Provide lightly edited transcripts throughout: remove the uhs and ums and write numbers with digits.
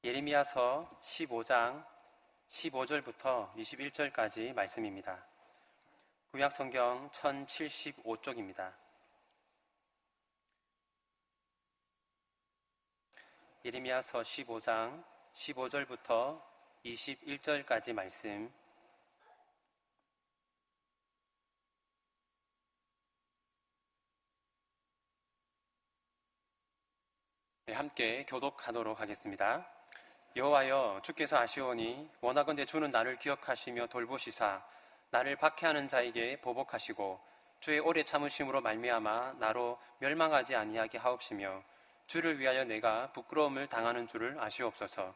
예레미야서 15장 15절부터 21절까지 말씀입니다. 구약성경 1075쪽입니다. 예레미야서 15장 15절부터 21절까지 말씀. 함께 교독하도록 하겠습니다. 여호와여, 주께서 아시오니 원하건대 주는 나를 기억하시며 돌보시사 나를 박해하는 자에게 보복하시고 주의 오래 참으심으로 말미암아 나로 멸망하지 아니하게 하옵시며 주를 위하여 내가 부끄러움을 당하는 줄을 아시옵소서.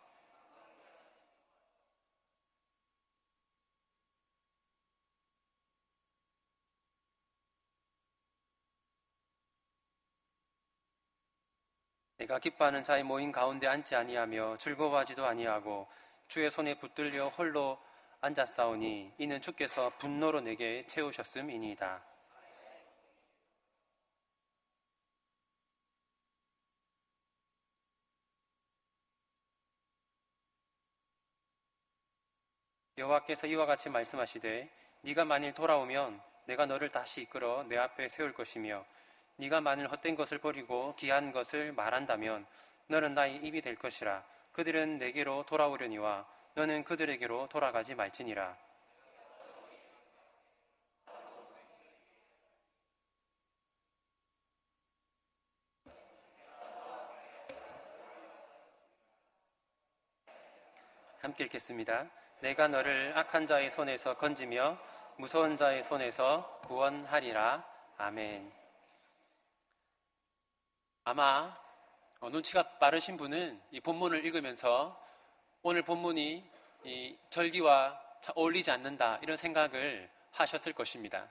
내가 기뻐하는 자의 모임 가운데 앉지 아니하며 즐거워하지도 아니하고 주의 손에 붙들려 홀로 앉았사오니 이는 주께서 분노로 내게 채우셨음이니이다. 여호와께서 이와 같이 말씀하시되 네가 만일 돌아오면 내가 너를 다시 이끌어 내 앞에 세울 것이며 네가 만일 헛된 것을 버리고 귀한 것을 말한다면 너는 나의 입이 될 것이라. 그들은 내게로 돌아오려니와 너는 그들에게로 돌아가지 말지니라. 함께 읽겠습니다. 내가 너를 악한 자의 손에서 건지며 무서운 자의 손에서 구원하리라. 아멘. 아마 눈치가 빠르신 분은 이 본문을 읽으면서 오늘 본문이 이 절기와 어울리지 않는다 이런 생각을 하셨을 것입니다.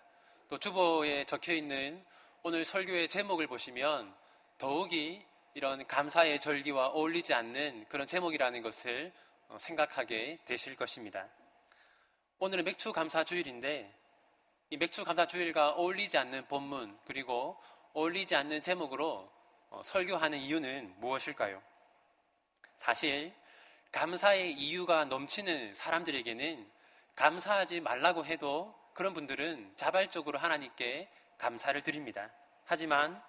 또 주보에 적혀있는 오늘 설교의 제목을 보시면 더욱이 이런 감사의 절기와 어울리지 않는 그런 제목이라는 것을 생각하게 되실 것입니다. 오늘은 맥추감사주일인데 이 맥추감사주일과 어울리지 않는 본문 그리고 어울리지 않는 제목으로 설교하는 이유는 무엇일까요? 사실 감사의 이유가 넘치는 사람들에게는 감사하지 말라고 해도 그런 분들은 자발적으로 하나님께 감사를 드립니다. 하지만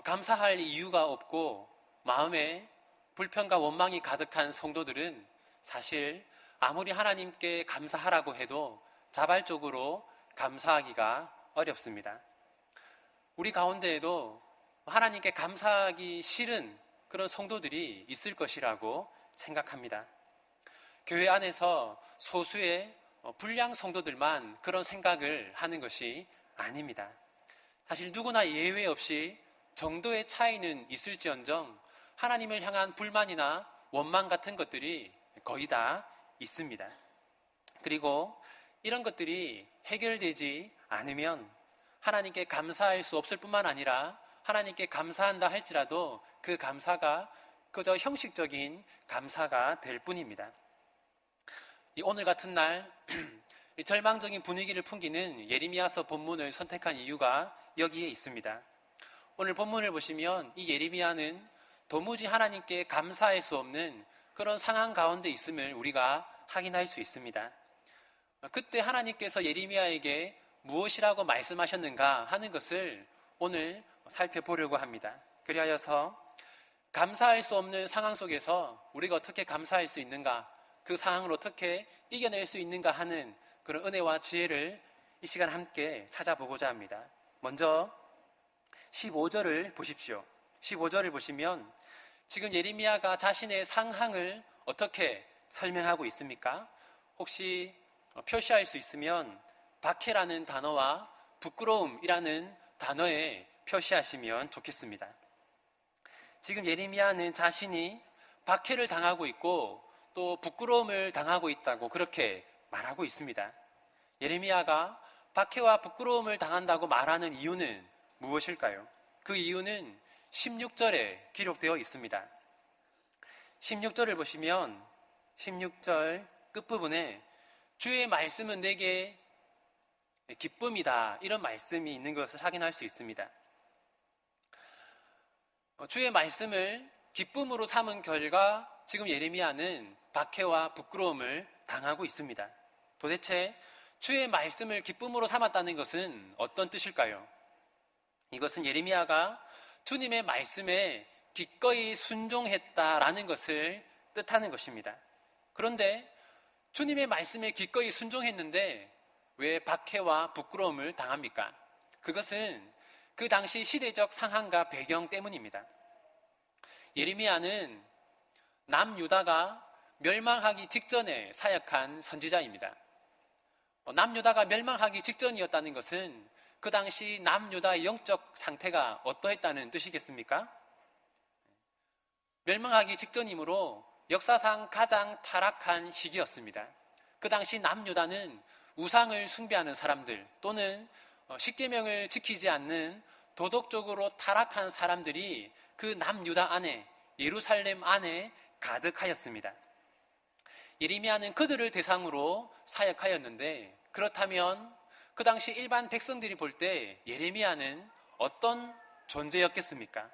감사할 이유가 없고 마음에 불평과 원망이 가득한 성도들은 사실 아무리 하나님께 감사하라고 해도 자발적으로 감사하기가 어렵습니다. 우리 가운데에도 하나님께 감사하기 싫은 그런 성도들이 있을 것이라고 생각합니다. 교회 안에서 소수의 불량 성도들만 그런 생각을 하는 것이 아닙니다. 사실 누구나 예외 없이 정도의 차이는 있을지언정 하나님을 향한 불만이나 원망 같은 것들이 거의 다 있습니다. 그리고 이런 것들이 해결되지 않으면 하나님께 감사할 수 없을 뿐만 아니라 하나님께 감사한다 할지라도 그 감사가 그저 형식적인 감사가 될 뿐입니다. 오늘 같은 날 절망적인 분위기를 풍기는 예레미야서 본문을 선택한 이유가 여기에 있습니다. 오늘 본문을 보시면 이 예레미야는 도무지 하나님께 감사할 수 없는 그런 상황 가운데 있음을 우리가 확인할 수 있습니다. 그때 하나님께서 예레미야에게 무엇이라고 말씀하셨는가 하는 것을 오늘 살펴보려고 합니다. 그리하여서 감사할 수 없는 상황 속에서 우리가 어떻게 감사할 수 있는가, 그 상황을 어떻게 이겨낼 수 있는가 하는 그런 은혜와 지혜를 이 시간 함께 찾아보고자 합니다. 먼저 15절을 보십시오. 15절을 보시면 지금 예레미야가 자신의 상황을 어떻게 설명하고 있습니까? 혹시 표시할 수 있으면 박해라는 단어와 부끄러움이라는 단어에 표시하시면 좋겠습니다. 지금 예레미야는 자신이 박해를 당하고 있고 또 부끄러움을 당하고 있다고 그렇게 말하고 있습니다. 예레미야가 박해와 부끄러움을 당한다고 말하는 이유는 무엇일까요? 그 이유는 16절에 기록되어 있습니다. 16절을 보시면 16절 끝부분에 주의 말씀은 내게 기쁨이다 이런 말씀이 있는 것을 확인할 수 있습니다. 주의 말씀을 기쁨으로 삼은 결과 지금 예레미야는 박해와 부끄러움을 당하고 있습니다. 도대체 주의 말씀을 기쁨으로 삼았다는 것은 어떤 뜻일까요? 이것은 예레미야가 주님의 말씀에 기꺼이 순종했다라는 것을 뜻하는 것입니다. 그런데 주님의 말씀에 기꺼이 순종했는데 왜 박해와 부끄러움을 당합니까? 그것은 그 당시 시대적 상황과 배경 때문입니다. 예레미야는 남유다가 멸망하기 직전에 사역한 선지자입니다. 남유다가 멸망하기 직전이었다는 것은 그 당시 남유다의 영적 상태가 어떠했다는 뜻이겠습니까? 멸망하기 직전이므로 역사상 가장 타락한 시기였습니다. 그 당시 남유다는 우상을 숭배하는 사람들 또는 십계명을 지키지 않는 도덕적으로 타락한 사람들이 그 남유다 안에, 예루살렘 안에 가득하였습니다. 예레미야는 그들을 대상으로 사역하였는데, 그렇다면 그 당시 일반 백성들이 볼 때 예레미야는 어떤 존재였겠습니까?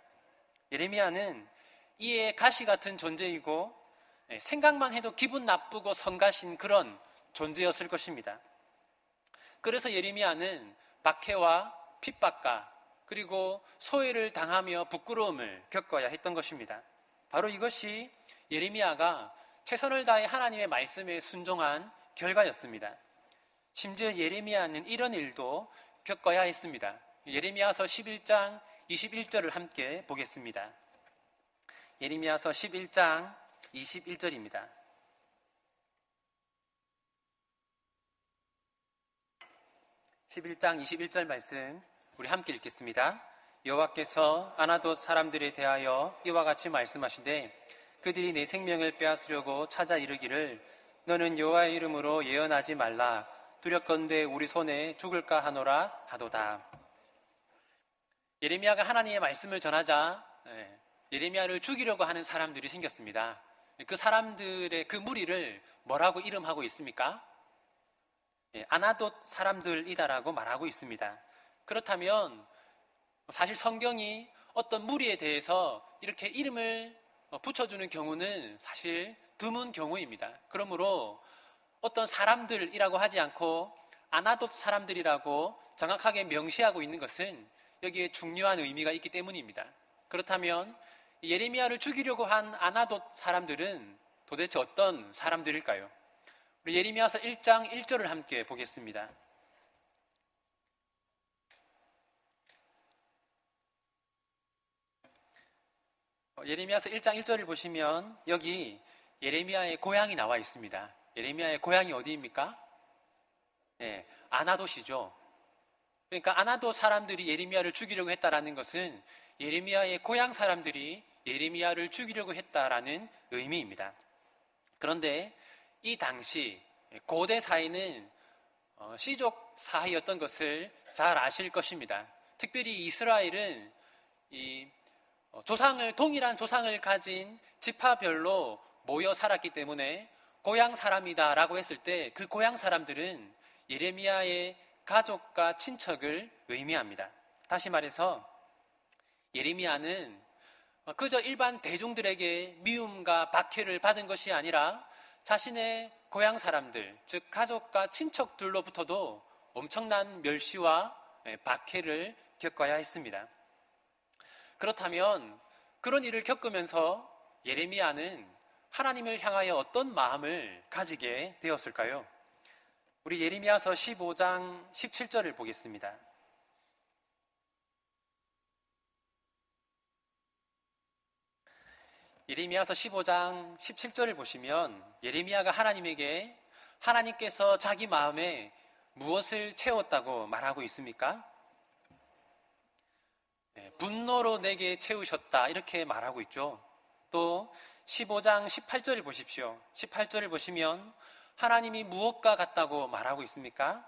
예레미야는 이에 가시 같은 존재이고 생각만 해도 기분 나쁘고 성가신 그런 존재였을 것입니다. 그래서 예레미야는 박해와 핍박과 그리고 소외를 당하며 부끄러움을 겪어야 했던 것입니다. 바로 이것이 예레미야가 최선을 다해 하나님의 말씀에 순종한 결과였습니다. 심지어 예레미야는 이런 일도 겪어야 했습니다. 예레미야서 11장 21절을 함께 보겠습니다. 예레미야서 11장 21절입니다. (11장 21절) 말씀 우리 함께 읽겠습니다. 여호와께서 아나돗 사람들에 대하여 이와 같이 말씀하시되 그들이 내 생명을 빼앗으려고 찾아 이르기를 너는 여호와의 이름으로 예언하지 말라 두렵건대 우리 손에 죽을까 하노라 하도다. 예레미야가 하나님의 말씀을 전하자 예레미야를 죽이려고 하는 사람들이 생겼습니다. 그 사람들의 그 무리를 뭐라고 이름하고 있습니까? 아나돗 사람들이다라고 말하고 있습니다. 그렇다면 사실 성경이 어떤 무리에 대해서 이렇게 이름을 붙여주는 경우는 사실 드문 경우입니다. 그러므로 어떤 사람들이라고 하지 않고 아나돗 사람들이라고 정확하게 명시하고 있는 것은 여기에 중요한 의미가 있기 때문입니다. 그렇다면 예레미야를 죽이려고 한 아나돗 사람들은 도대체 어떤 사람들일까요? 우리 예레미야서 1장 1절을 함께 보겠습니다. 예레미야서 1장 1절을 보시면 여기 예레미야의 고향이 나와 있습니다. 예레미야의 고향이 어디입니까? 아나돗이죠. 그러니까 아나돗 사람들이 예레미야를 죽이려고 했다라는 것은 예레미야의 고향 사람들이 예레미야를 죽이려고 했다라는 의미입니다. 그런데 이 당시 고대 사회는 씨족 사회였던 것을 잘 아실 것입니다. 특별히 이스라엘은 동일한 조상을 가진 지파별로 모여 살았기 때문에 고향 사람이다라고 했을 때 그 고향 사람들은 예레미야의 가족과 친척을 의미합니다. 다시 말해서 예레미야는 그저 일반 대중들에게 미움과 박해를 받은 것이 아니라 자신의 고향 사람들, 즉 가족과 친척들로부터도 엄청난 멸시와 박해를 겪어야 했습니다. 그렇다면 그런 일을 겪으면서 예레미야는 하나님을 향하여 어떤 마음을 가지게 되었을까요? 우리 예레미야서 15장 17절을 보겠습니다. 예레미야서 15장 17절을 보시면 예레미야가 하나님에게 하나님께서 자기 마음에 무엇을 채웠다고 말하고 있습니까? 분노로 내게 채우셨다 이렇게 말하고 있죠. 또 15장 18절을 보십시오. 18절을 보시면 하나님이 무엇과 같다고 말하고 있습니까?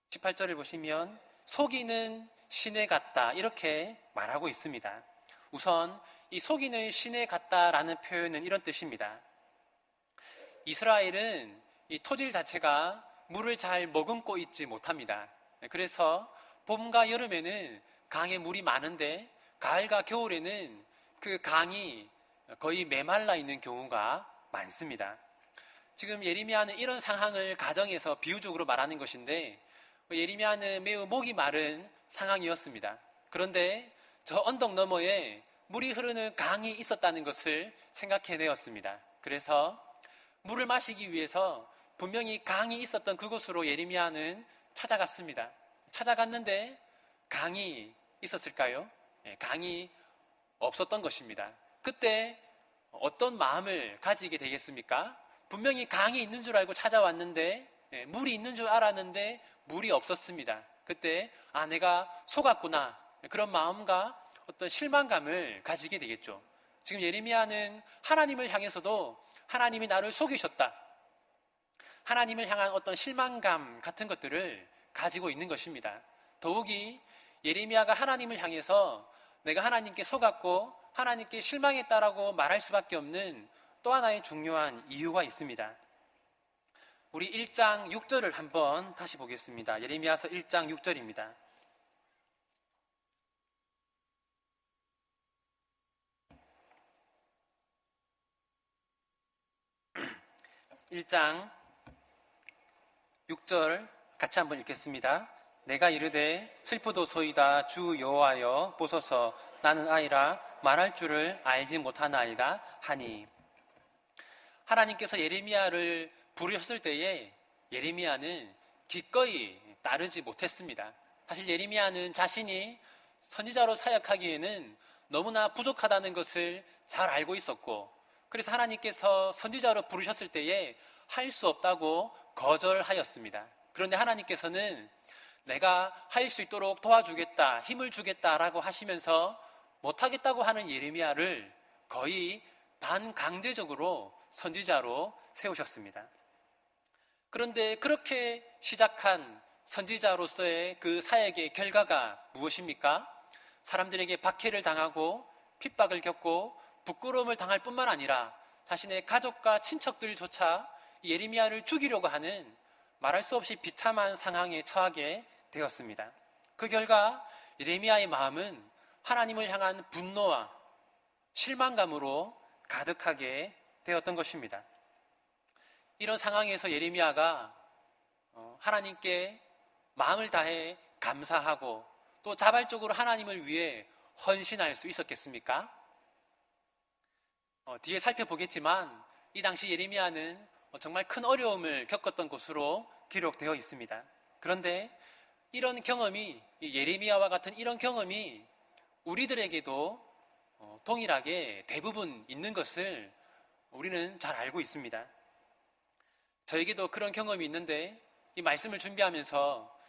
18절을 보시면 속이는 신에 같다 이렇게 말하고 있습니다. 우선 이 속이는 신에 같다라는 표현은 이런 뜻입니다. 이스라엘은 이 토질 자체가 물을 잘 머금고 있지 못합니다. 그래서 봄과 여름에는 강에 물이 많은데 가을과 겨울에는 그 강이 거의 메말라 있는 경우가 많습니다. 지금 예레미야는 이런 상황을 가정에서 비유적으로 말하는 것인데, 예레미야는 매우 목이 마른 상황이었습니다. 그런데 저 언덕 너머에 물이 흐르는 강이 있었다는 것을 생각해내었습니다. 그래서 물을 마시기 위해서 분명히 강이 있었던 그곳으로 예레미야는 찾아갔습니다. 찾아갔는데 강이 있었을까요? 강이 없었던 것입니다. 그때 어떤 마음을 가지게 되겠습니까? 분명히 강이 있는 줄 알고 찾아왔는데, 물이 있는 줄 알았는데 물이 없었습니다. 그때 내가 속았구나, 그런 마음과 어떤 실망감을 가지게 되겠죠. 지금 예레미야는 하나님을 향해서도 하나님이 나를 속이셨다, 하나님을 향한 어떤 실망감 같은 것들을 가지고 있는 것입니다. 더욱이 예레미야가 하나님을 향해서 내가 하나님께 속았고 하나님께 실망했다라고 말할 수밖에 없는 또 하나의 중요한 이유가 있습니다. 우리 1장 6절을 한번 다시 보겠습니다. 예레미야서 1장 6절입니다. 1장 6절 같이 한번 읽겠습니다. 내가 이르되 슬프도소이다 주 여호와여 보소서 나는 아이라 말할 줄을 알지 못하나이다 하니. 하나님께서 예레미야를 부르셨을 때에 예레미야는 기꺼이 따르지 못했습니다. 사실 예레미야는 자신이 선지자로 사역하기에는 너무나 부족하다는 것을 잘 알고 있었고, 그래서 하나님께서 선지자로 부르셨을 때에 할 수 없다고 거절하였습니다. 그런데 하나님께서는 내가 할 수 있도록 도와주겠다, 힘을 주겠다라고 하시면서 못하겠다고 하는 예레미야를 거의 반강제적으로 선지자로 세우셨습니다. 그런데 그렇게 시작한 선지자로서의 그 사역의 결과가 무엇입니까? 사람들에게 박해를 당하고 핍박을 겪고 부끄러움을 당할 뿐만 아니라 자신의 가족과 친척들조차 예레미야를 죽이려고 하는 말할 수 없이 비참한 상황에 처하게 되었습니다. 그 결과 예레미야의 마음은 하나님을 향한 분노와 실망감으로 가득하게 되었던 것입니다. 이런 상황에서 예레미야가 하나님께 마음을 다해 감사하고 또 자발적으로 하나님을 위해 헌신할 수 있었겠습니까? 뒤에 살펴보겠지만 이 당시 예레미야는 정말 큰 어려움을 겪었던 것으로 기록되어 있습니다. 그런데 이런 경험이, 예레미야와 같은 이런 경험이 우리들에게도 동일하게 대부분 있는 것을 우리는 잘 알고 있습니다. 저에게도 그런 경험이 있는데, 이 말씀을 준비하면서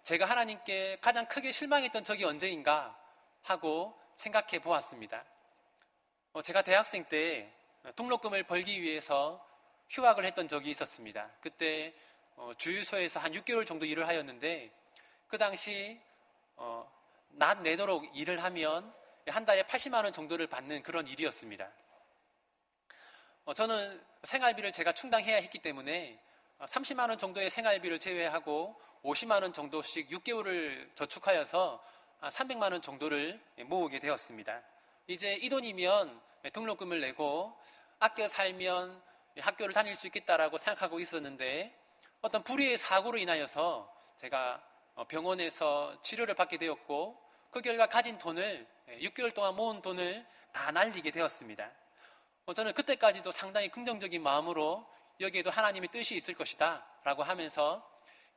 제가 하나님께 가장 크게 실망했던 적이 언제인가 하고 생각해 보았습니다. 제가 대학생 때 등록금을 벌기 위해서 휴학을 했던 적이 있었습니다. 그때 주유소에서 한 6개월 정도 일을 하였는데, 그 당시 낮 내도록 일을 하면 한 달에 80만 원 정도를 받는 그런 일이었습니다. 저는 생활비를 제가 충당해야 했기 때문에 30만 원 정도의 생활비를 제외하고 50만 원 정도씩 6개월을 저축하여서 300만 원 정도를 모으게 되었습니다. 이제 이 돈이면 등록금을 내고 아껴 살면 학교를 다닐 수 있겠다라고 생각하고 있었는데, 어떤 불의의 사고로 인하여서 제가 병원에서 치료를 받게 되었고, 그 결과 가진 돈을, 6개월 동안 모은 돈을 다 날리게 되었습니다. 저는 그때까지도 상당히 긍정적인 마음으로 여기에도 하나님의 뜻이 있을 것이다 라고 하면서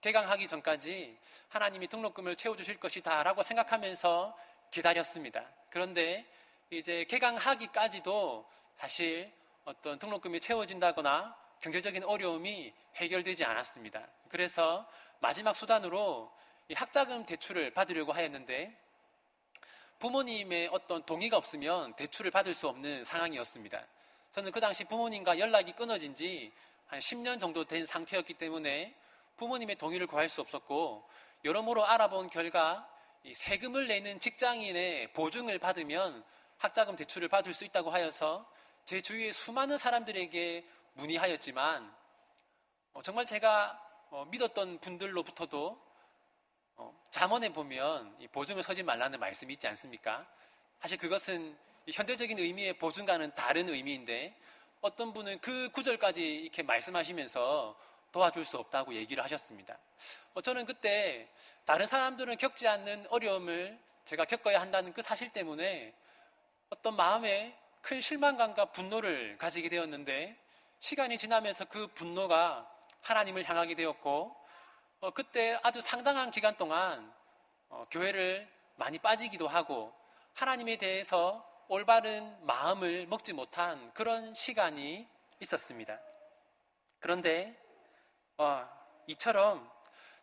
개강하기 전까지 하나님이 등록금을 채워주실 것이다 라고 생각하면서 기다렸습니다. 그런데 이제 개강하기까지도 사실 어떤 등록금이 채워진다거나 경제적인 어려움이 해결되지 않았습니다. 그래서 마지막 수단으로 이 학자금 대출을 받으려고 하였는데, 부모님의 어떤 동의가 없으면 대출을 받을 수 없는 상황이었습니다. 저는 그 당시 부모님과 연락이 끊어진 지 한 10년 정도 된 상태였기 때문에 부모님의 동의를 구할 수 없었고, 여러모로 알아본 결과 이 세금을 내는 직장인의 보증을 받으면 학자금 대출을 받을 수 있다고 하여서 제 주위의 수많은 사람들에게 문의하였지만, 정말 제가 믿었던 분들로부터도 잠언에 보면 이 보증을 서지 말라는 말씀이 있지 않습니까? 사실 그것은 현대적인 의미의 보증과는 다른 의미인데 어떤 분은 그 구절까지 이렇게 말씀하시면서 도와줄 수 없다고 얘기를 하셨습니다. 저는 그때 다른 사람들은 겪지 않는 어려움을 제가 겪어야 한다는 그 사실 때문에 어떤 마음에 큰 실망감과 분노를 가지게 되었는데, 시간이 지나면서 그 분노가 하나님을 향하게 되었고, 그때 아주 상당한 기간 동안 교회를 많이 빠지기도 하고 하나님에 대해서 올바른 마음을 먹지 못한 그런 시간이 있었습니다. 그런데 이처럼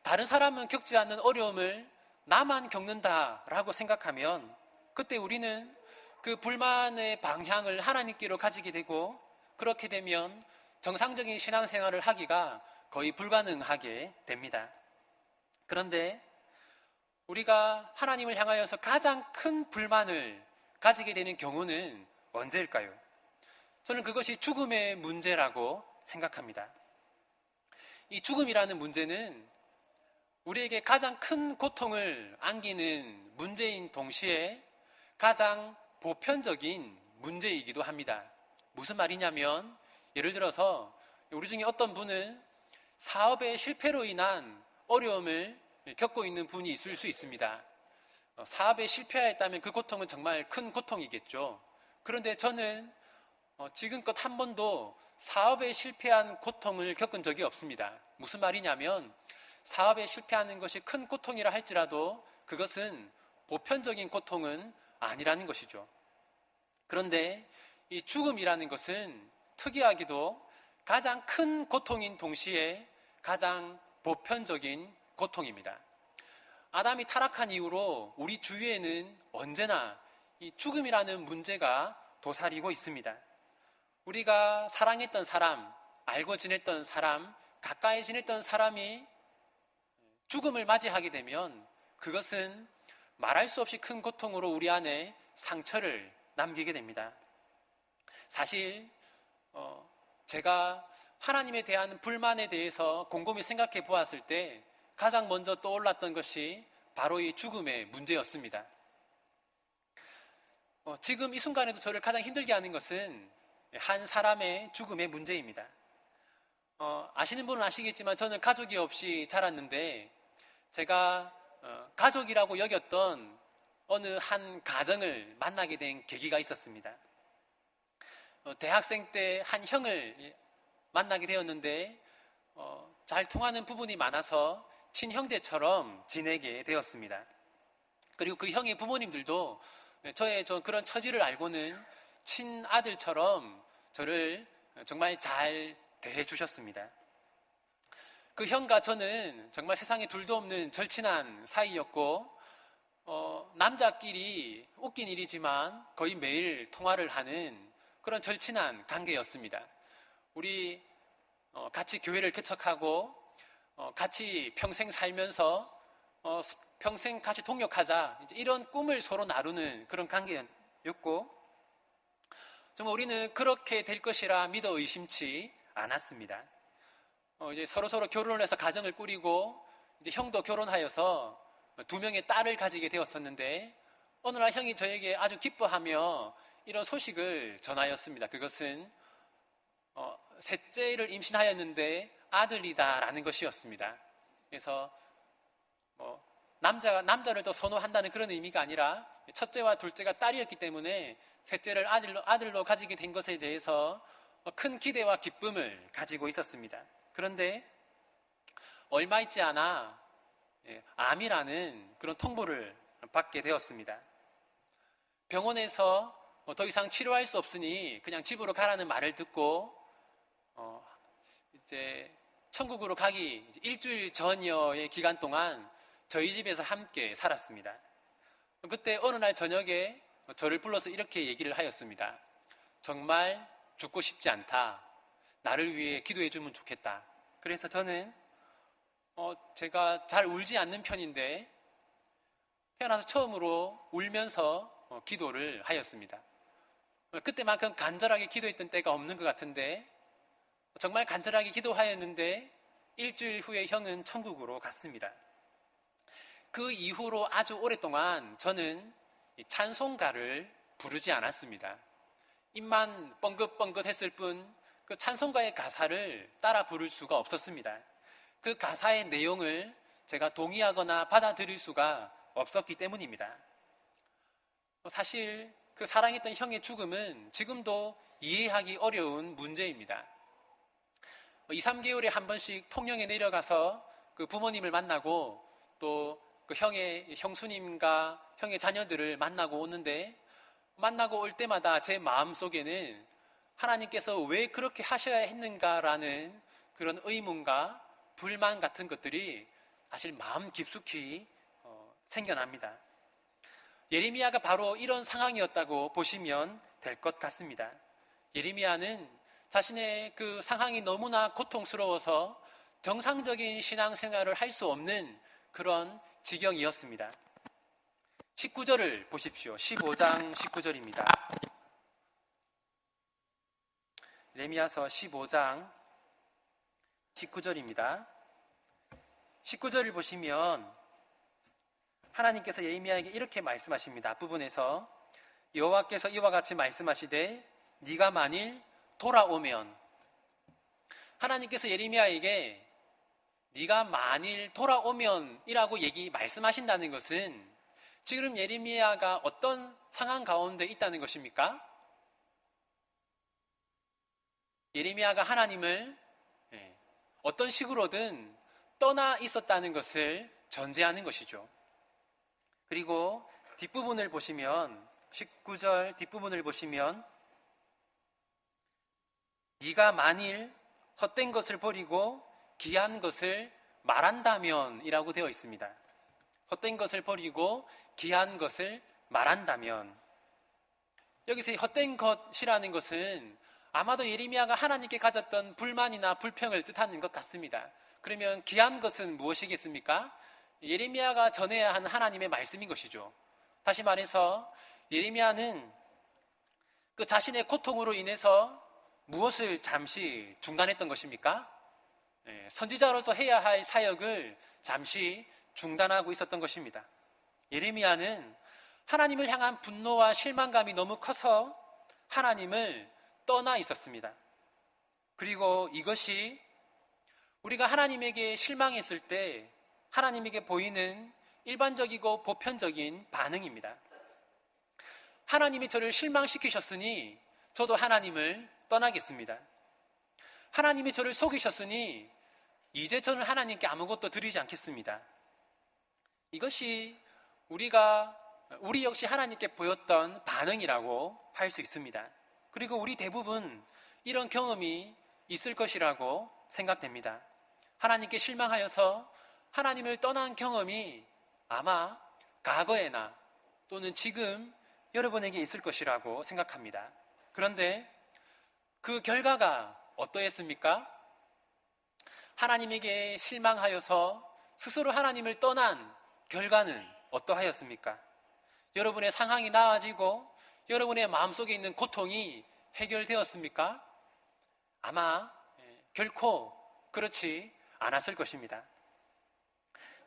다른 사람은 겪지 않는 어려움을 나만 겪는다라고 생각하면 그때 우리는 그 불만의 방향을 하나님께로 가지게 되고, 그렇게 되면 정상적인 신앙생활을 하기가 거의 불가능하게 됩니다. 그런데 우리가 하나님을 향하여서 가장 큰 불만을 가지게 되는 경우는 언제일까요? 저는 그것이 죽음의 문제라고 생각합니다. 이 죽음이라는 문제는 우리에게 가장 큰 고통을 안기는 문제인 동시에 가장 보편적인 문제이기도 합니다. 무슨 말이냐면, 예를 들어서 우리 중에 어떤 분은 사업의 실패로 인한 어려움을 겪고 있는 분이 있을 수 있습니다. 사업에 실패하였다면 그 고통은 정말 큰 고통이겠죠. 그런데 저는 지금껏 한 번도 사업에 실패한 고통을 겪은 적이 없습니다. 무슨 말이냐면, 사업에 실패하는 것이 큰 고통이라 할지라도 그것은 보편적인 고통은 아니라는 것이죠. 그런데 이 죽음이라는 것은 특이하게도 가장 큰 고통인 동시에 가장 보편적인 고통입니다. 아담이 타락한 이후로 우리 주위에는 언제나 이 죽음이라는 문제가 도사리고 있습니다. 우리가 사랑했던 사람, 알고 지냈던 사람, 가까이 지냈던 사람이 죽음을 맞이하게 되면 그것은 말할 수 없이 큰 고통으로 우리 안에 상처를 남기게 됩니다. 사실 제가 하나님에 대한 불만에 대해서 곰곰이 생각해 보았을 때 가장 먼저 떠올랐던 것이 바로 이 죽음의 문제였습니다. 지금 이 순간에도 저를 가장 힘들게 하는 것은 한 사람의 죽음의 문제입니다. 아시는 분은 아시겠지만 저는 가족이 없이 자랐는데, 제가 가족이라고 여겼던 어느 한 가정을 만나게 된 계기가 있었습니다. 대학생 때 한 형을 만나게 되었는데 잘 통하는 부분이 많아서 친형제처럼 지내게 되었습니다. 그리고 그 형의 부모님들도 저의 그런 처지를 알고는 친아들처럼 저를 정말 잘 대해 주셨습니다. 그 형과 저는 정말 세상에 둘도 없는 절친한 사이였고, 남자끼리 웃긴 일이지만 거의 매일 통화를 하는 그런 절친한 관계였습니다. 우리 같이 교회를 개척하고 같이 평생 살면서 평생 같이 동역하자, 이런 꿈을 서로 나누는 그런 관계였고, 정말 우리는 그렇게 될 것이라 믿어 의심치 않았습니다. 이제 서로 결혼을 해서 가정을 꾸리고, 이제 형도 결혼하여서 2명의 딸을 가지게 되었었는데, 어느 날 형이 저에게 아주 기뻐하며 이런 소식을 전하였습니다. 그것은 셋째를 임신하였는데 아들이다라는 것이었습니다. 그래서 남자를 더 선호한다는 그런 의미가 아니라 첫째와 둘째가 딸이었기 때문에 셋째를 아들로 가지게 된 것에 대해서 큰 기대와 기쁨을 가지고 있었습니다. 그런데 얼마 있지 않아 암이라는 그런 통보를 받게 되었습니다. 병원에서 더 이상 치료할 수 없으니 그냥 집으로 가라는 말을 듣고 이제 천국으로 가기 일주일 전여의 기간 동안 저희 집에서 함께 살았습니다. 그때 어느 날 저녁에 저를 불러서 이렇게 얘기를 하였습니다. 정말 죽고 싶지 않다. 나를 위해 기도해 주면 좋겠다. 그래서 저는 제가 잘 울지 않는 편인데 태어나서 처음으로 울면서 기도를 하였습니다. 그때만큼 간절하게 기도했던 때가 없는 것 같은데, 정말 간절하게 기도하였는데 일주일 후에 형은 천국으로 갔습니다. 그 이후로 아주 오랫동안 저는 찬송가를 부르지 않았습니다. 입만 뻥긋뻥긋 했을 뿐 그 찬송가의 가사를 따라 부를 수가 없었습니다. 그 가사의 내용을 제가 동의하거나 받아들일 수가 없었기 때문입니다. 사실 그 사랑했던 형의 죽음은 지금도 이해하기 어려운 문제입니다. 2, 3개월에 한 번씩 통영에 내려가서 그 부모님을 만나고 또 그 형의 형수님과 형의 자녀들을 만나고 오는데, 만나고 올 때마다 제 마음속에는 하나님께서 왜 그렇게 하셔야 했는가라는 그런 의문과 불만 같은 것들이 사실 마음 깊숙이 생겨납니다. 예레미야가 바로 이런 상황이었다고 보시면 될 것 같습니다. 예레미야는 자신의 그 상황이 너무나 고통스러워서 정상적인 신앙생활을 할 수 없는 그런 지경이었습니다. 19절을 보십시오. 15장 19절입니다. 예레미야서 15장 19절입니다. 19절을 보시면 하나님께서 예레미야에게 이렇게 말씀하십니다. 앞부분에서 여호와께서 이와 같이 말씀하시되 네가 만일 돌아오면, 하나님께서 예레미야에게 네가 만일 돌아오면 이라고 말씀하신다는 것은 지금 예레미야가 어떤 상황 가운데 있다는 것입니까? 예레미야가 하나님을 어떤 식으로든 떠나 있었다는 것을 전제하는 것이죠. 그리고 뒷부분을 보시면 19절 뒷부분을 보시면 네가 만일 헛된 것을 버리고 귀한 것을 말한다면 이라고 되어 있습니다. 헛된 것을 버리고 귀한 것을 말한다면, 여기서 헛된 것이라는 것은 아마도 예레미야가 하나님께 가졌던 불만이나 불평을 뜻하는 것 같습니다. 그러면 귀한 것은 무엇이겠습니까? 예레미야가 전해야 하는 하나님의 말씀인 것이죠. 다시 말해서 예레미야는 그 자신의 고통으로 인해서 무엇을 잠시 중단했던 것입니까? 선지자로서 해야 할 사역을 잠시 중단하고 있었던 것입니다. 예레미야는 하나님을 향한 분노와 실망감이 너무 커서 하나님을 떠나 있었습니다. 그리고 이것이 우리가 하나님에게 실망했을 때 하나님에게 보이는 일반적이고 보편적인 반응입니다. 하나님이 저를 실망시키셨으니 저도 하나님을 떠나겠습니다. 하나님이 저를 속이셨으니 이제 저는 하나님께 아무것도 드리지 않겠습니다. 이것이 우리 역시 하나님께 보였던 반응이라고 할 수 있습니다. 그리고 우리 대부분 이런 경험이 있을 것이라고 생각됩니다. 하나님께 실망하여서 하나님을 떠난 경험이 아마 과거에나 또는 지금 여러분에게 있을 것이라고 생각합니다. 그런데 그 결과가 어떠했습니까? 하나님에게 실망하여서 스스로 하나님을 떠난 결과는 어떠하였습니까? 여러분의 상황이 나아지고 여러분의 마음속에 있는 고통이 해결되었습니까? 아마 결코 그렇지 않았을 것입니다.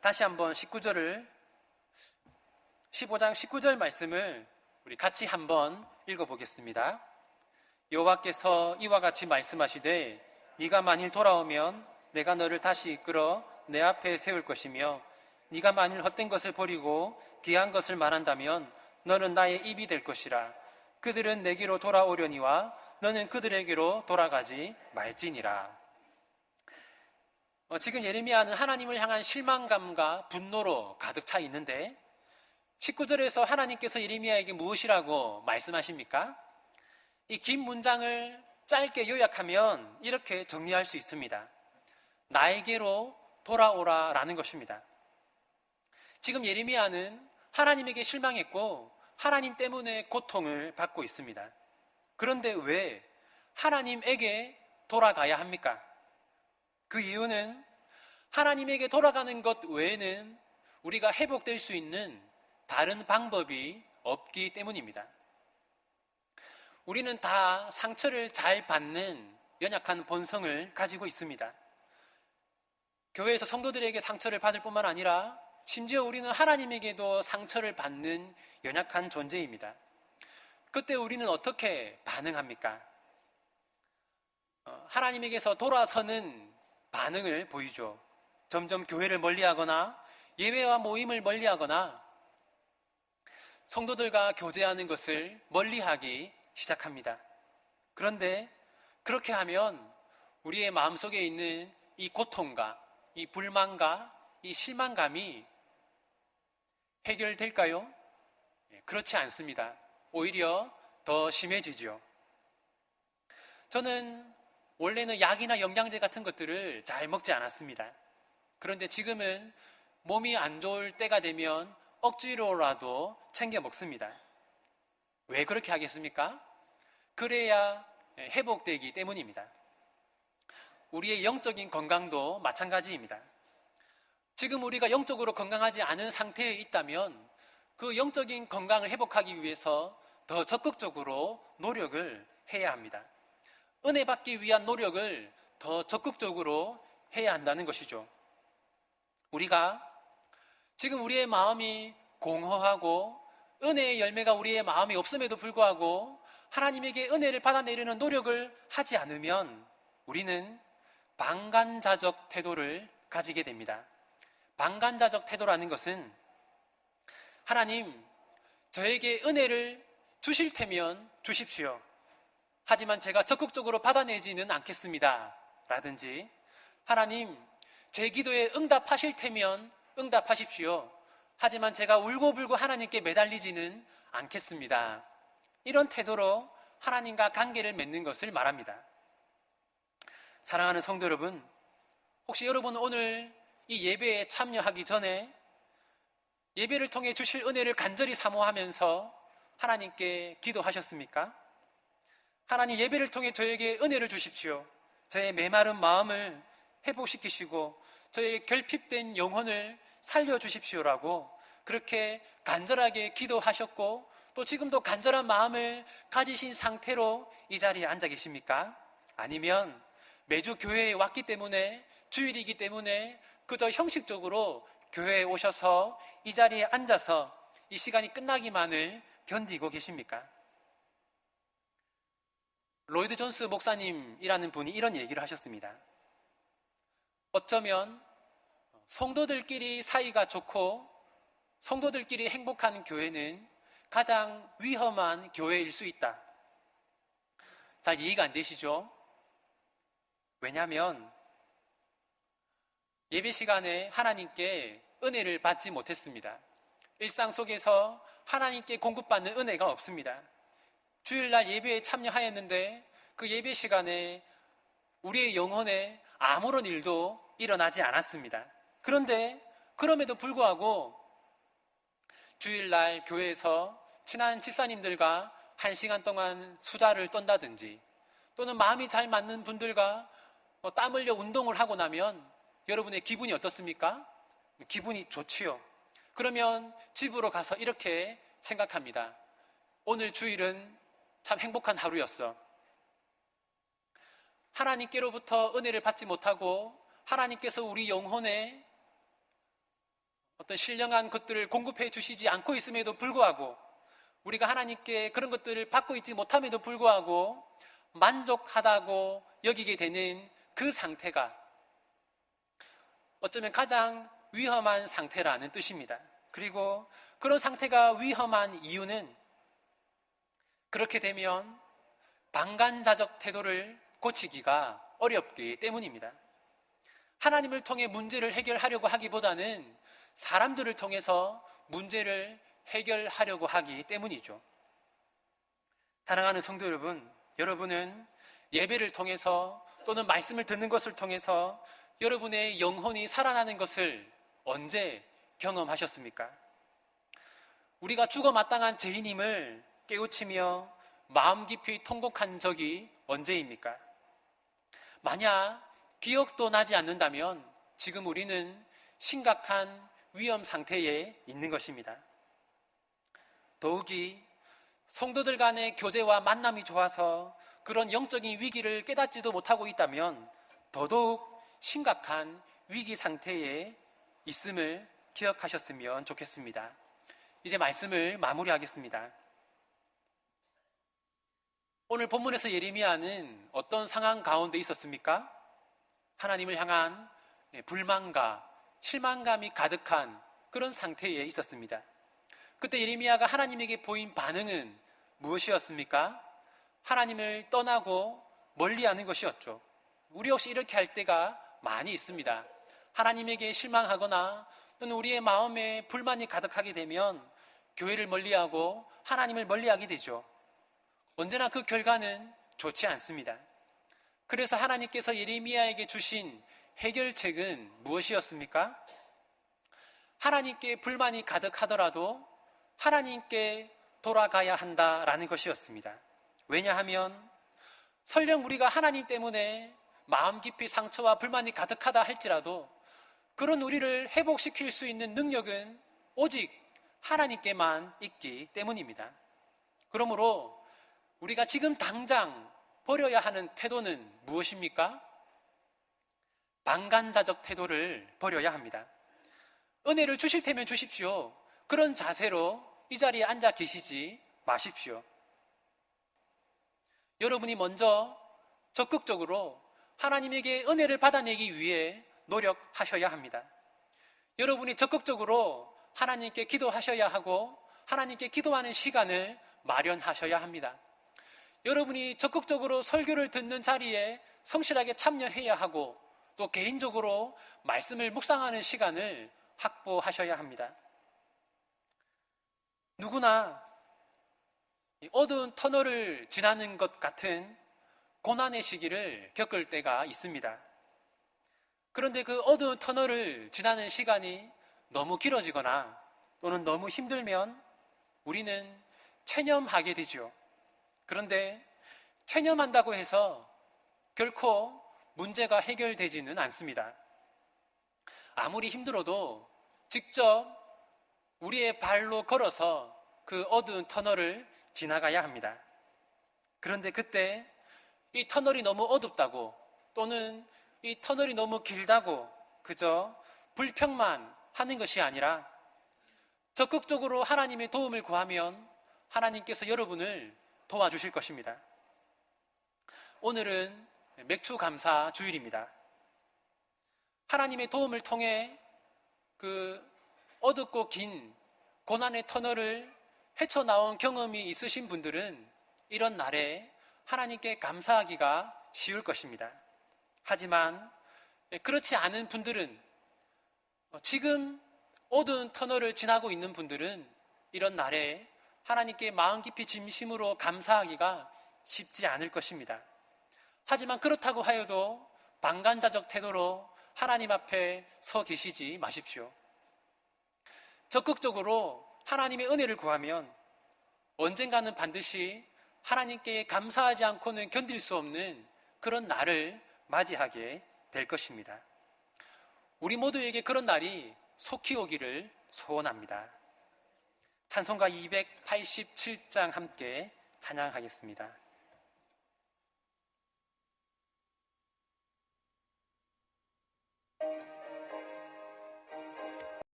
다시 한번 15장 19절 말씀을 우리 같이 한번 읽어보겠습니다. 여호와께서 이와 같이 말씀하시되 네가 만일 돌아오면 내가 너를 다시 이끌어 내 앞에 세울 것이며 네가 만일 헛된 것을 버리고 귀한 것을 말한다면 너는 나의 입이 될 것이라. 그들은 내게로 돌아오려니와 너는 그들에게로 돌아가지 말지니라. 지금 예레미야는 하나님을 향한 실망감과 분노로 가득 차 있는데 19절에서 하나님께서 예레미야에게 무엇이라고 말씀하십니까? 이 긴 문장을 짧게 요약하면 이렇게 정리할 수 있습니다. 나에게로 돌아오라 라는 것입니다. 지금 예레미야는 하나님에게 실망했고 하나님 때문에 고통을 받고 있습니다. 그런데 왜 하나님에게 돌아가야 합니까? 그 이유는 하나님에게 돌아가는 것 외에는 우리가 회복될 수 있는 다른 방법이 없기 때문입니다. 우리는 다 상처를 잘 받는 연약한 본성을 가지고 있습니다. 교회에서 성도들에게 상처를 받을 뿐만 아니라 심지어 우리는 하나님에게도 상처를 받는 연약한 존재입니다. 그때 우리는 어떻게 반응합니까? 하나님에게서 돌아서는 반응을 보이죠. 점점 교회를 멀리하거나 예배와 모임을 멀리하거나 성도들과 교제하는 것을 멀리하기 시작합니다. 그런데 그렇게 하면 우리의 마음속에 있는 이 고통과 이 불만과 이 실망감이 해결될까요? 그렇지 않습니다. 오히려 더 심해지죠. 저는 원래는 약이나 영양제 같은 것들을 잘 먹지 않았습니다. 그런데 지금은 몸이 안 좋을 때가 되면 억지로라도 챙겨 먹습니다. 왜 그렇게 하겠습니까? 그래야 회복되기 때문입니다. 우리의 영적인 건강도 마찬가지입니다. 지금 우리가 영적으로 건강하지 않은 상태에 있다면 그 영적인 건강을 회복하기 위해서 더 적극적으로 노력을 해야 합니다. 은혜 받기 위한 노력을 더 적극적으로 해야 한다는 것이죠. 우리가 지금 우리의 마음이 공허하고 은혜의 열매가 우리의 마음에 없음에도 불구하고 하나님에게 은혜를 받아내려는 노력을 하지 않으면 우리는 방관자적 태도를 가지게 됩니다. 방관자적 태도라는 것은 하나님, 저에게 은혜를 주실 테면 주십시오. 하지만 제가 적극적으로 받아내지는 않겠습니다. 라든지 하나님, 제 기도에 응답하실 테면 응답하십시오. 하지만 제가 울고불고 하나님께 매달리지는 않겠습니다. 이런 태도로 하나님과 관계를 맺는 것을 말합니다. 사랑하는 성도 여러분, 혹시 여러분 오늘 이 예배에 참여하기 전에 예배를 통해 주실 은혜를 간절히 사모하면서 하나님께 기도하셨습니까? 하나님, 예배를 통해 저에게 은혜를 주십시오. 저의 메마른 마음을 회복시키시고 저의 결핍된 영혼을 살려주십시오라고 그렇게 간절하게 기도하셨고 또 지금도 간절한 마음을 가지신 상태로 이 자리에 앉아 계십니까? 아니면 매주 교회에 왔기 때문에, 주일이기 때문에 그저 형식적으로 교회에 오셔서 이 자리에 앉아서 이 시간이 끝나기만을 견디고 계십니까? 로이드 존스 목사님이라는 분이 이런 얘기를 하셨습니다. 어쩌면 성도들끼리 사이가 좋고 성도들끼리 행복한 교회는 가장 위험한 교회일 수 있다. 잘 이해가 안 되시죠? 왜냐하면 예배 시간에 하나님께 은혜를 받지 못했습니다. 일상 속에서 하나님께 공급받는 은혜가 없습니다. 주일날 예배에 참여하였는데 그 예배 시간에 우리의 영혼에 아무런 일도 일어나지 않았습니다. 그런데 그럼에도 불구하고 주일날 교회에서 친한 집사님들과 1시간 동안 수다를 떤다든지 또는 마음이 잘 맞는 분들과 땀 흘려 운동을 하고 나면 여러분의 기분이 어떻습니까? 기분이 좋지요. 그러면 집으로 가서 이렇게 생각합니다. 오늘 주일은 참 행복한 하루였어. 하나님께로부터 은혜를 받지 못하고 하나님께서 우리 영혼에 어떤 신령한 것들을 공급해 주시지 않고 있음에도 불구하고 우리가 하나님께 그런 것들을 받고 있지 못함에도 불구하고 만족하다고 여기게 되는 그 상태가 어쩌면 가장 위험한 상태라는 뜻입니다. 그리고 그런 상태가 위험한 이유는 그렇게 되면 방관자적 태도를 고치기가 어렵기 때문입니다. 하나님을 통해 문제를 해결하려고 하기보다는 사람들을 통해서 문제를 해결하려고 하기 때문이죠. 사랑하는 성도 여러분, 여러분은 예배를 통해서 또는 말씀을 듣는 것을 통해서 여러분의 영혼이 살아나는 것을 언제 경험하셨습니까? 우리가 죽어 마땅한 죄인임을 깨우치며 마음 깊이 통곡한 적이 언제입니까? 만약 기억도 나지 않는다면 지금 우리는 심각한 위험 상태에 있는 것입니다. 더욱이 성도들 간의 교제와 만남이 좋아서 그런 영적인 위기를 깨닫지도 못하고 있다면 더더욱 심각한 위기 상태에 있음을 기억하셨으면 좋겠습니다. 이제 말씀을 마무리하겠습니다. 오늘 본문에서 예레미야는 어떤 상황 가운데 있었습니까? 하나님을 향한 불만과 실망감이 가득한 그런 상태에 있었습니다. 그때 예레미야가 하나님에게 보인 반응은 무엇이었습니까? 하나님을 떠나고 멀리하는 것이었죠. 우리 역시 이렇게 할 때가 많이 있습니다. 하나님에게 실망하거나 또는 우리의 마음에 불만이 가득하게 되면 교회를 멀리하고 하나님을 멀리하게 되죠. 언제나 그 결과는 좋지 않습니다. 그래서 하나님께서 예레미야에게 주신 해결책은 무엇이었습니까? 하나님께 불만이 가득하더라도 하나님께 돌아가야 한다라는 것이었습니다. 왜냐하면 설령 우리가 하나님 때문에 마음 깊이 상처와 불만이 가득하다 할지라도 그런 우리를 회복시킬 수 있는 능력은 오직 하나님께만 있기 때문입니다. 그러므로 우리가 지금 당장 버려야 하는 태도는 무엇입니까? 방관자적 태도를 버려야 합니다. 은혜를 주실 테면 주십시오. 그런 자세로 이 자리에 앉아 계시지 마십시오. 여러분이 먼저 적극적으로 하나님에게 은혜를 받아내기 위해 노력하셔야 합니다. 여러분이 적극적으로 하나님께 기도하셔야 하고 하나님께 기도하는 시간을 마련하셔야 합니다. 여러분이 적극적으로 설교를 듣는 자리에 성실하게 참여해야 하고 또 개인적으로 말씀을 묵상하는 시간을 확보하셔야 합니다. 누구나 어두운 터널을 지나는 것 같은 고난의 시기를 겪을 때가 있습니다. 그런데 그 어두운 터널을 지나는 시간이 너무 길어지거나 또는 너무 힘들면 우리는 체념하게 되죠. 그런데 체념한다고 해서 결코 문제가 해결되지는 않습니다. 아무리 힘들어도 직접 우리의 발로 걸어서 그 어두운 터널을 지나가야 합니다. 그런데 그때 이 터널이 너무 어둡다고 또는 이 터널이 너무 길다고 그저 불평만 하는 것이 아니라 적극적으로 하나님의 도움을 구하면 하나님께서 여러분을 도와주실 것입니다. 오늘은 맥추감사 주일입니다. 하나님의 도움을 통해 그 어둡고 긴 고난의 터널을 헤쳐나온 경험이 있으신 분들은 이런 날에 하나님께 감사하기가 쉬울 것입니다. 하지만 그렇지 않은 분들은 지금 어두운 터널을 지나고 있는 분들은 이런 날에 하나님께 마음 깊이 진심으로 감사하기가 쉽지 않을 것입니다. 하지만 그렇다고 하여도 방관자적 태도로 하나님 앞에 서 계시지 마십시오. 적극적으로 하나님의 은혜를 구하면 언젠가는 반드시 하나님께 감사하지 않고는 견딜 수 없는 그런 날을 맞이하게 될 것입니다. 우리 모두에게 그런 날이 속히 오기를 소원합니다. 찬송가 287장 함께 찬양하겠습니다.